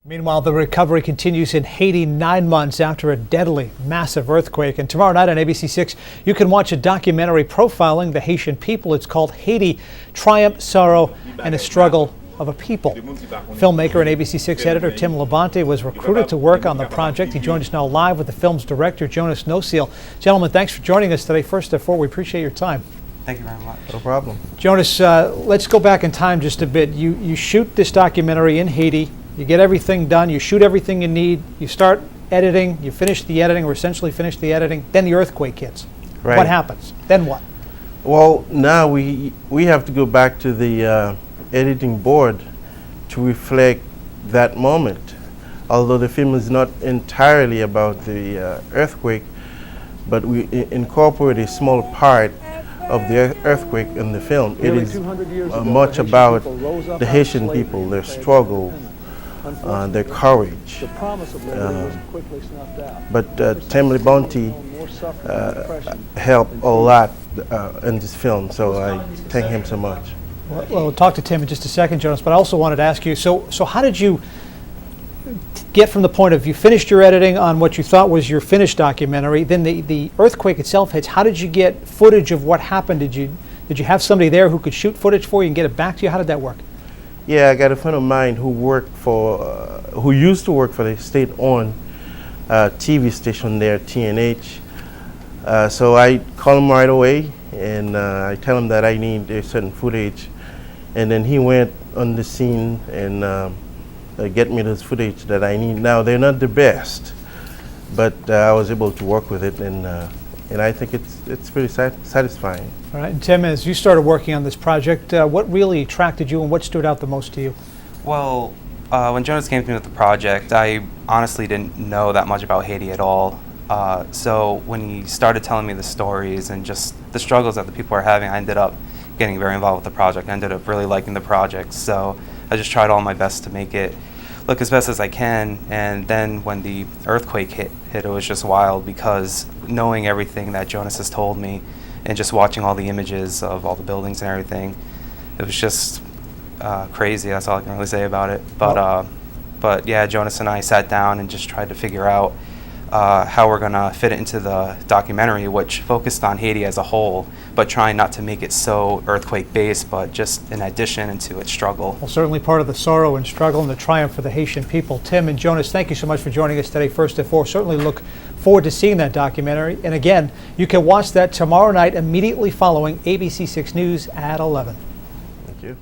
Meanwhile, the recovery continues in Haiti 9 months after a deadly, massive earthquake. And tomorrow night on ABC6, you can watch a documentary profiling the Haitian people. It's called Haiti, Triumph, Sorrow, and a Struggle of a People. Filmmaker and ABC6 editor Tim Labonte was recruited to work on the project. He joined us now live with the film's director, Jonas and I. Gentlemen, thanks for joining us today. First of all, we appreciate your time. Thank you very much. No problem. Jonas, let's go back in time just a bit. You shoot this documentary in Haiti. You get everything done, you shoot everything you need, you start editing, you finish the editing, or essentially finish the editing, then the earthquake hits. Right. What happens? Then what? Well, now we have to go back to the editing board to reflect that moment. Although the film is not entirely about the earthquake, but we incorporate a small part of the earthquake in the film. It is much about the Haitian people, their struggle, their courage. But Tim Labonte helped a lot in this film, so I thank him so much. Well, we'll talk to Tim in just a second, Jonas, but I also wanted to ask you, so how did you get from the point of you finished your editing on what you thought was your finished documentary, then the earthquake itself hits, how did you get footage of what happened? Did you have somebody there who could shoot footage for you and get it back to you? How did that work? Yeah, I got a friend of mine who who used to work for the state-owned TV station there, TNH. So I call him right away, and I tell him that I need a certain footage, and then he went on the scene and get me this footage that I need. Now they're not the best, but I was able to work with it, and I think it's pretty satisfying. All right, and Tim, as you started working on this project, what really attracted you and what stood out the most to you? Well, when Jonas came to me with the project, I honestly didn't know that much about Haiti at all. So when he started telling me the stories and just the struggles that the people are having, I ended up getting very involved with the project. I ended up really liking the project. So I just tried all my best to make it look as best as I can. And then when the earthquake hit, it was just wild, because knowing everything that Jonas has told me and just watching all the images of all the buildings and everything, it was just crazy. That's all I can really say about it. But yeah, Jonas and I sat down and just tried to figure out how we're gonna fit it into the documentary, which focused on Haiti as a whole, but trying not to make it so earthquake-based, but just an addition into its struggle. Well, certainly part of the sorrow and struggle and the triumph for the Haitian people. Tim and Jonas, thank you so much for joining us today. First and foremost, certainly look forward to seeing that documentary. And again, you can watch that tomorrow night immediately following ABC6 News at 11. Thank you.